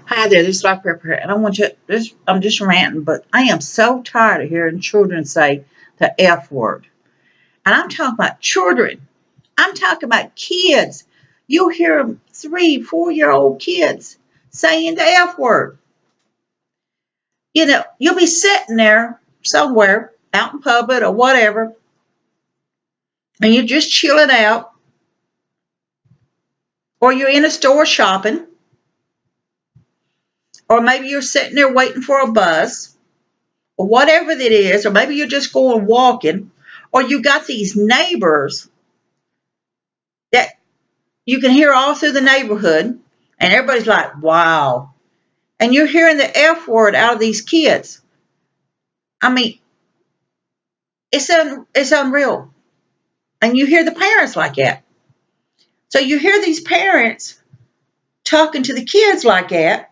Hi there, this is Life Prepper, and I want you. I'm just ranting, but I am so tired of hearing children say the F word. And I'm talking about children. I'm talking about kids. You'll hear 3, 4-year-old kids saying the F word. You'll be sitting there somewhere out in public or whatever, and you're just chilling out, or you're in a store shopping, or maybe you're sitting there waiting for a bus, or whatever it is, or maybe you're just going walking, or you got these neighbors that you can hear all through the neighborhood, and everybody's like, wow. And you're hearing the F word out of these kids. I mean, it's unreal. And you hear the parents like that. So you hear these parents talking to the kids like that,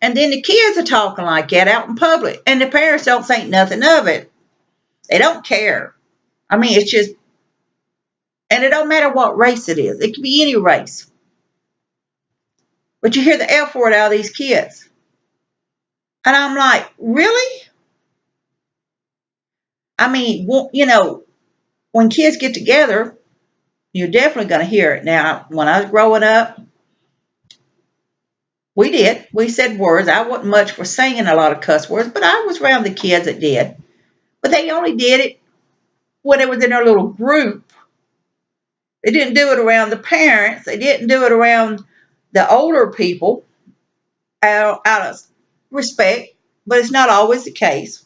and then the kids are talking like that out in public, and the parents don't think nothing of it. They don't care. I mean, it's just, and it don't matter what race it is. It could be any race. But you hear the F word out of these kids. And I'm like, really? I mean, when kids get together, you're definitely going to hear it. Now, when I was growing up, we did. We said words. I wasn't much for saying a lot of cuss words, but I was around the kids that did. But they only did it when it was in their little group. They didn't do it around the parents. They didn't do it around the older people out of respect, but it's not always the case.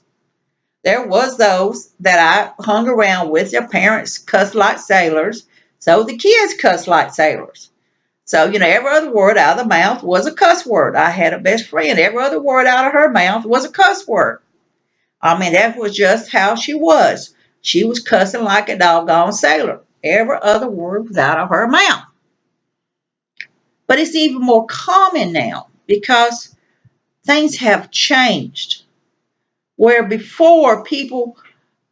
There was those that I hung around with. Their parents cussed like sailors, so the kids cussed like sailors. So, every other word out of the mouth was a cuss word. I had a best friend. Every other word out of her mouth was a cuss word. I mean, that was just how she was. She was cussing like a doggone sailor. Every other word was out of her mouth. But it's even more common now because things have changed. Where before people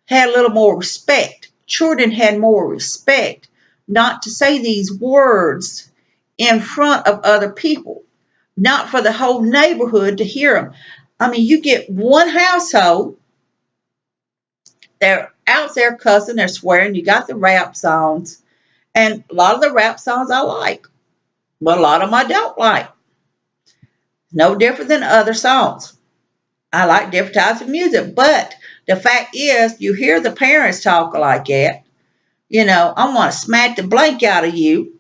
had a little more respect. Children had more respect not to say these words in front of other people, not for the whole neighborhood to hear them. I mean, you get one household, they're out there cussing, they're swearing. You got the rap songs, and a lot of the rap songs I like, but a lot of them I don't like. No different than other songs. I like different types of music, but the fact is, you hear the parents talk like that. I want to smack the blank out of you.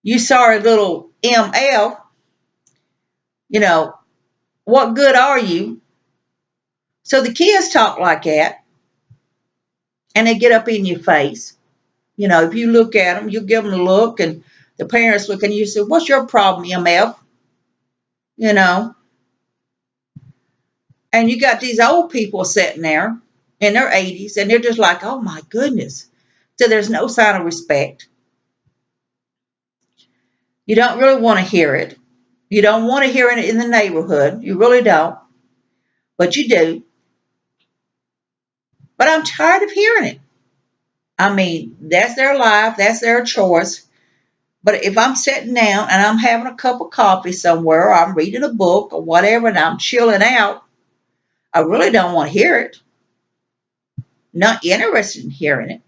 You sorry little MF. You know, what good are you? So the kids talk like that, and they get up in your face. If you look at them, you give them a look, and the parents look and you say, what's your problem, MF? You know, and you got these old people sitting there in their 80s, and they're just like, oh my goodness. So there's no sign of respect. You don't really want to hear it. You don't want to hear it in the neighborhood. You really don't. But you do. But I'm tired of hearing it. I mean, that's their life. That's their choice. But if I'm sitting down and I'm having a cup of coffee somewhere, or I'm reading a book or whatever, and I'm chilling out, I really don't want to hear it. Not interested in hearing it.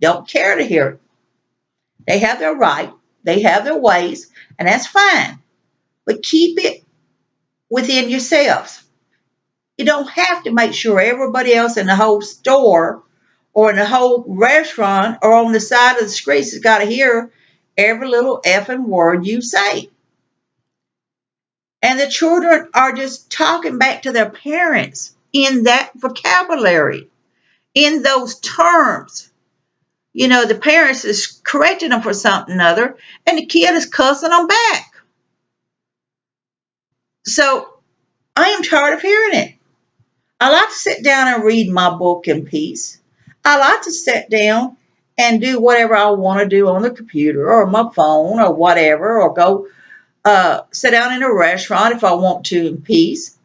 Don't care to hear it. They have their right. They have their ways, and that's fine. But keep it within yourselves. You don't have to make sure everybody else in the whole store or in the whole restaurant or on the side of the streets has got to hear every little effing word you say. And the children are just talking back to their parents in that vocabulary, in those terms. The parents is correcting them for something or other, and the kid is cussing them back. So I am tired of hearing it. I like to sit down and read my book in peace. I like to sit down and do whatever I want to do on the computer or my phone or whatever, or go sit down in a restaurant if I want to in peace.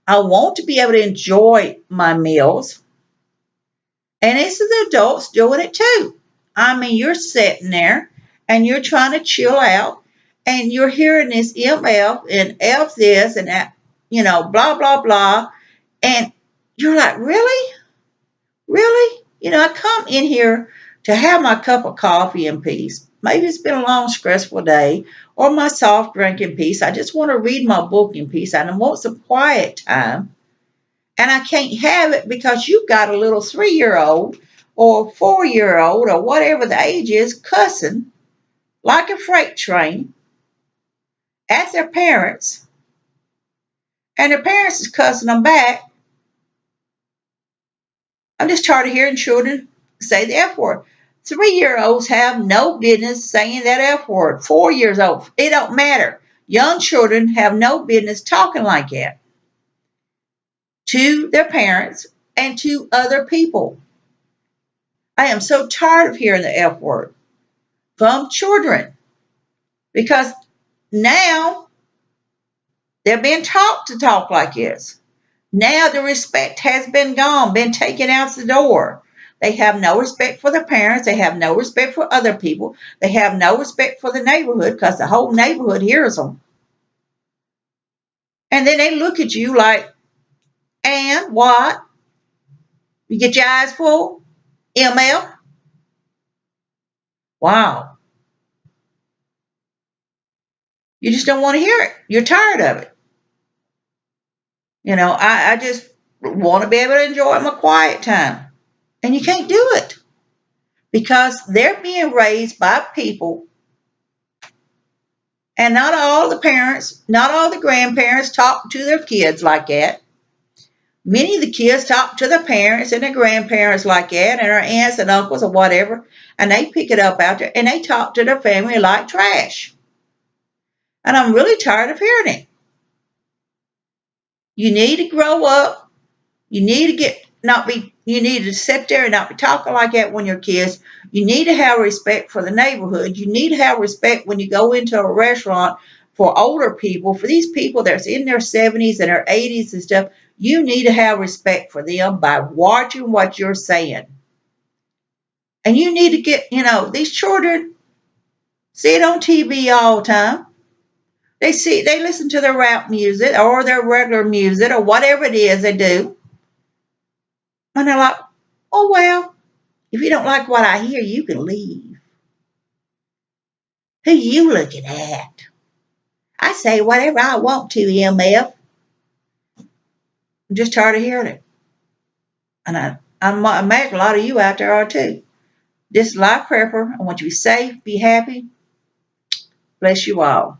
I want to be able to enjoy my meals. And it's the adults doing it too. I mean, you're sitting there and you're trying to chill out and you're hearing this MF and F this and that, blah, blah, blah. And you're like, really? Really? I come in here to have my cup of coffee in peace. Maybe it's been a long, stressful day, or my soft drink in peace. I just want to read my book in peace. I want some quiet time. And I can't have it because you've got a little 3-year-old or 4-year-old or whatever the age is cussing like a freight train at their parents, and their parents is cussing them back. I'm just tired of hearing children say the F word. 3-year-olds have no business saying that F word. 4 years old, it don't matter. Young children have no business talking like that to their parents and to other people. I am so tired of hearing the F word from children because now they're being taught to talk like this. Now the respect has been gone, been taken out the door. They have no respect for their parents. They have no respect for other people. They have no respect for the neighborhood because the whole neighborhood hears them. And then they look at you like, and what? You get your eyes full? ML? Wow. You just don't want to hear it. You're tired of it. I just want to be able to enjoy my quiet time. And you can't do it because they're being raised by people. And not all the parents, not all the grandparents talk to their kids like that. Many of the kids talk to their parents and their grandparents like that, and their aunts and uncles or whatever, and they pick it up out there and they talk to their family like trash. And I'm really tired of hearing it. You need to grow up. You need to you need to sit there and not be talking like that when you're kids. You need to have respect for the neighborhood. You need to have respect when you go into a restaurant for older people, for these people that's in their 70s and their 80s and stuff. You need to have respect for them by watching what you're saying. And you need to get, these children see it on TV all the time. They listen to their rap music or their regular music or whatever it is they do. And they're like, oh, well, if you don't like what I hear, you can leave. Who you looking at? I say whatever I want to, MF. I'm just tired of hearing it. And I imagine a lot of you out there are too. This is Life Prepper. I want you to be safe, be happy. Bless you all.